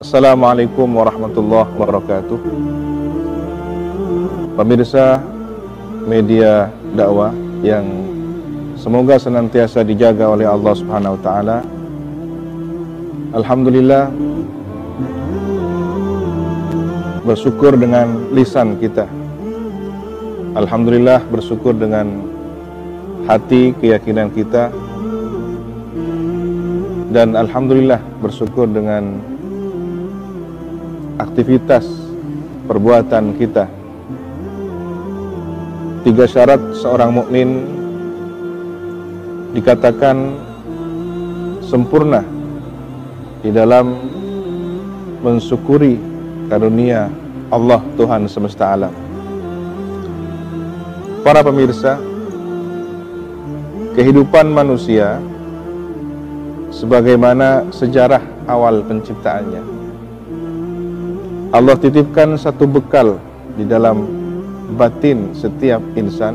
Assalamualaikum warahmatullahi wabarakatuh. Pemirsa media dakwah yang semoga senantiasa dijaga oleh Allah Subhanahu wa taala. Alhamdulillah, bersyukur dengan lisan kita. Alhamdulillah, bersyukur dengan hati, keyakinan kita. Dan alhamdulillah, bersyukur dengan aktivitas perbuatan kita. 3 syarat seorang mukmin dikatakan sempurna di dalam mensyukuri karunia Allah Tuhan semesta alam. Para pemirsa, kehidupan manusia sebagaimana sejarah awal penciptaannya, Allah titipkan satu bekal di dalam batin setiap insan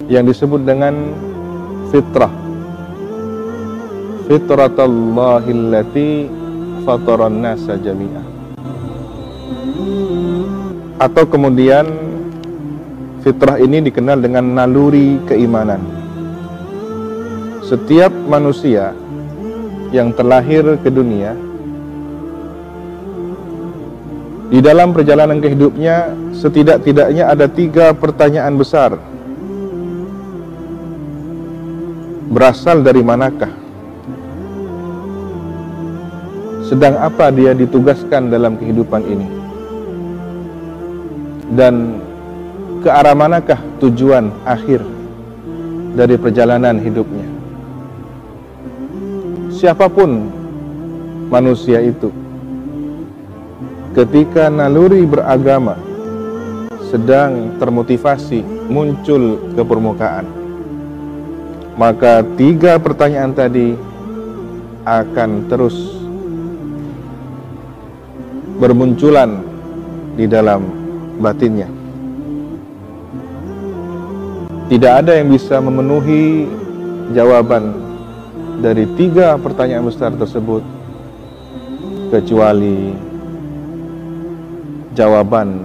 yang disebut dengan fitrah. Fitratallahillati fataran nasa jami'ah. Atau kemudian fitrah ini dikenal dengan naluri keimanan. Setiap manusia yang terlahir ke dunia, di dalam perjalanan hidupnya setidak-tidaknya ada 3 pertanyaan besar. Berasal dari manakah? Sedang apa dia ditugaskan dalam kehidupan ini? Dan ke arah manakah tujuan akhir dari perjalanan hidupnya? Siapapun manusia itu, ketika naluri beragama sedang termotivasi muncul ke permukaan, maka 3 pertanyaan tadi akan terus bermunculan di dalam batinnya. Tidak ada yang bisa memenuhi jawaban dari 3 pertanyaan besar tersebut kecuali jawaban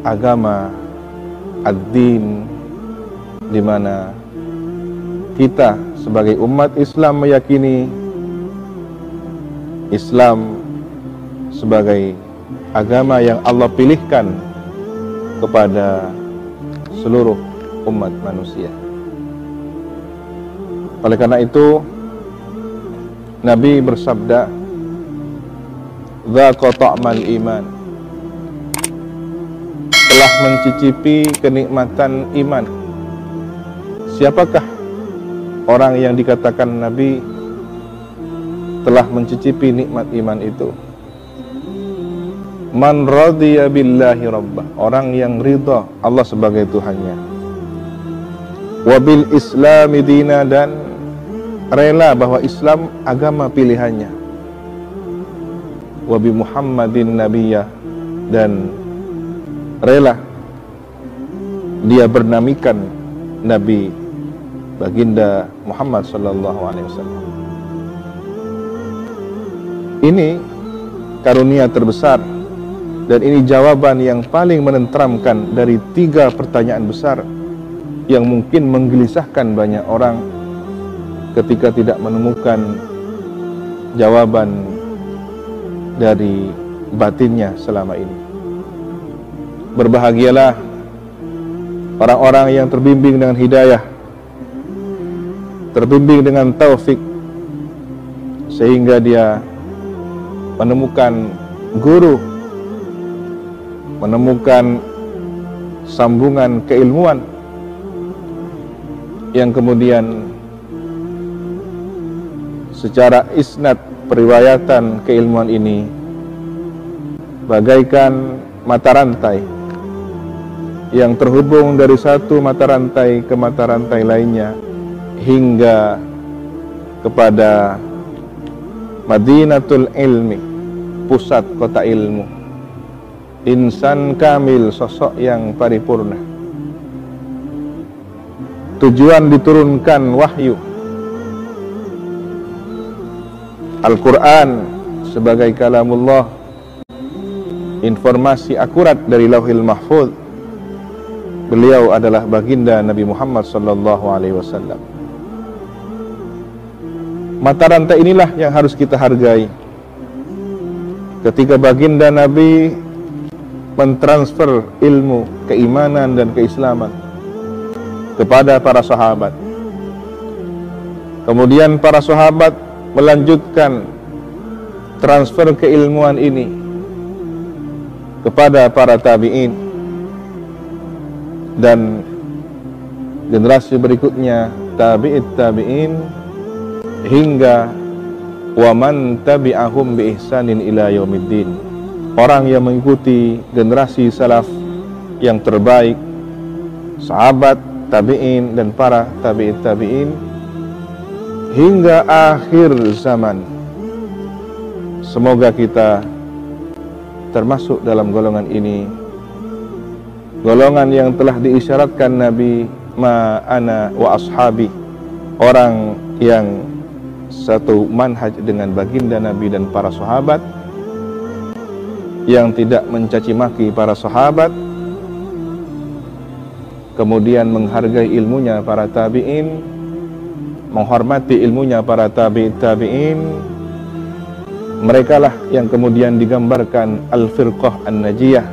agama ad-din, di mana kita sebagai umat Islam meyakini Islam sebagai agama yang Allah pilihkan kepada seluruh umat manusia. Oleh karena itu, Nabi bersabda, "Dzaqa ta'mal iman." Telah mencicipi kenikmatan iman. Siapakah orang yang dikatakan Nabi telah mencicipi nikmat iman itu? Man radiya billahi rabbah, orang yang ridha Allah sebagai Tuhannya. Wa bil islami dina, dan rela bahwa Islam agama pilihannya. Wa bi Muhammadin nabiyya, dan rela dia bernamikan Nabi baginda Muhammad sallallahu alaihi wasallam. Ini karunia terbesar, dan ini jawaban yang paling menenteramkan dari 3 pertanyaan besar yang mungkin menggelisahkan banyak orang ketika tidak menemukan jawaban dari batinnya selama ini. Berbahagialah orang-orang yang terbimbing dengan hidayah, terbimbing dengan taufik, sehingga dia menemukan guru, menemukan sambungan keilmuan yang kemudian secara isnad periwayatan keilmuan ini bagaikan mata rantai yang terhubung dari satu mata rantai ke mata rantai lainnya hingga kepada Madinatul Ilmi, pusat kota ilmu. Insan kamil, sosok yang paripurna. Tujuan diturunkan wahyu Al-Quran sebagai kalamullah, informasi akurat dari Lauhil Mahfuz. Beliau adalah baginda Nabi Muhammad sallallahu alaihi wasallam. Mata rantai inilah yang harus kita hargai. Ketika baginda Nabi mentransfer ilmu, keimanan dan keislaman kepada para sahabat, kemudian para sahabat melanjutkan transfer keilmuan ini kepada para tabi'in dan generasi berikutnya, tabi'it tabi'in, hingga wa man tabi'ahum bi ihsanin ila yaumiddin. Orang yang mengikuti generasi salaf yang terbaik, sahabat, tabi'in dan para tabi'it tabi'in hingga akhir zaman. Semoga kita termasuk dalam golongan ini, golongan yang telah diisyaratkan Nabi, ma ana wa ashabi, orang yang satu manhaj dengan baginda Nabi dan para sahabat, yang tidak mencaci maki para sahabat, kemudian menghargai ilmunya para tabi'in, menghormati ilmunya para tabi'it tabi'in. Merekalah yang kemudian digambarkan Al-Firqah An-Najiyah,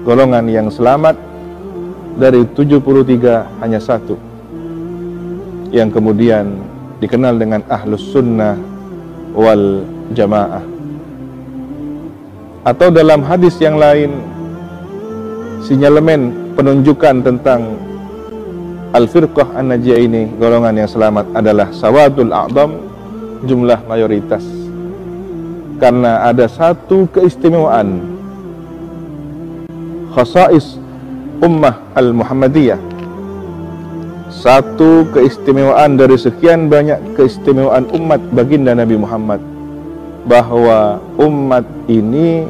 golongan yang selamat. Dari 73 hanya satu yang kemudian dikenal dengan Ahlus Sunnah wal Jamaah. Atau dalam hadis yang lain, sinyalemen penunjukan tentang Al-Firqah An-Najiyah ini, golongan yang selamat, adalah sawadul a'dham, jumlah mayoritas. Karena ada satu keistimewaan, khasais ummah al-Muhammadiyah, satu keistimewaan dari sekian banyak keistimewaan umat baginda Nabi Muhammad, bahwa umat ini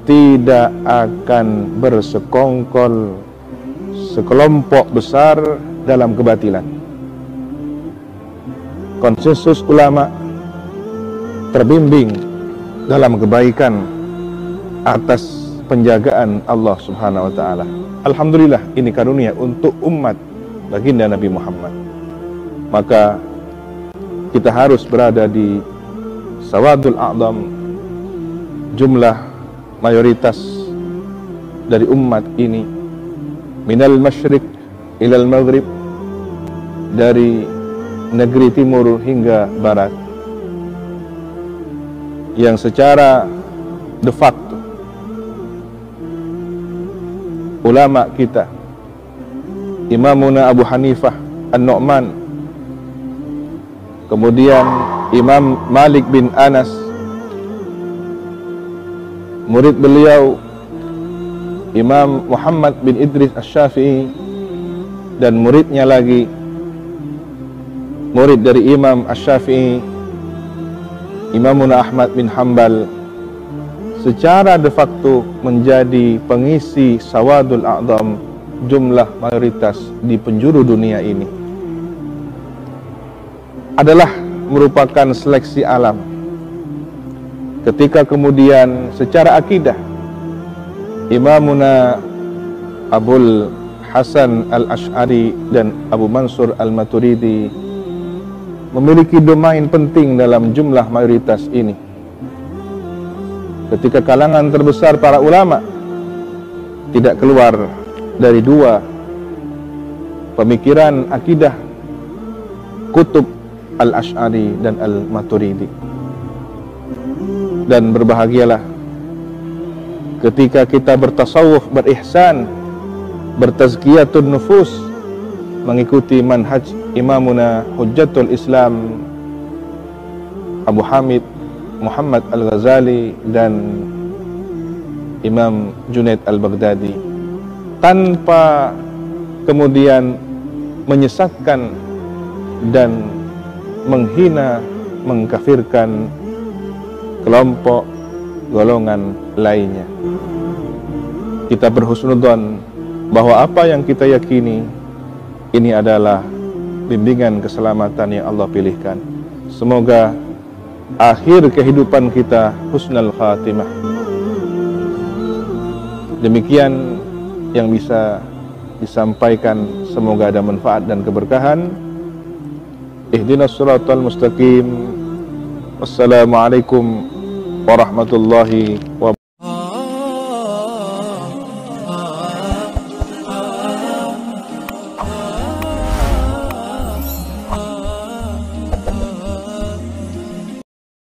tidak akan bersekongkol sekelompok besar dalam kebatilan. Konsensus ulama terbimbing dalam kebaikan atas penjagaan Allah Subhanahu wa taala. Alhamdulillah, ini karunia untuk umat baginda Nabi Muhammad. Maka kita harus berada di sawadul a'dham, jumlah mayoritas dari umat ini, minal masyriq ilal maghrib, dari negeri timur hingga barat, yang secara de facto ulama kita, Imamuna Abu Hanifah An-Nu'man, kemudian Imam Malik bin Anas, murid beliau Imam Muhammad bin Idris Asy-Syafi'i, dan muridnya lagi, murid dari Imam Asy-Syafi'i, Imamuna Ahmad bin Hanbal, secara de facto menjadi pengisi sawadul a'dham, jumlah mayoritas di penjuru dunia ini. Adalah merupakan seleksi alam. Ketika kemudian secara akidah Imamuna Abul Hasan Al-Asy'ari dan Abu Mansur Al-Maturidi memiliki domain penting dalam jumlah mayoritas ini. Ketika kalangan terbesar para ulama tidak keluar dari dua pemikiran akidah, kutub Al-Asy'ari dan Al-Maturidi. Dan berbahagialah ketika kita bertasawuf, berihsan, bertazkiyatun nufus, mengikuti manhaj Imamuna Hujjatul Islam Abu Hamid Muhammad Al-Ghazali dan Imam Junaid Al-Baghdadi, tanpa kemudian menyesatkan dan menghina, mengkafirkan kelompok golongan lainnya. Kita berhusnudzon bahwa apa yang kita yakini ini adalah bimbingan keselamatan yang Allah pilihkan. Semoga akhir kehidupan kita husnul khatimah. Demikian yang bisa disampaikan, semoga ada manfaat dan keberkahan. Ihdinas siratal mustaqim. Wassalamualaikum warahmatullahi wabarakatuh.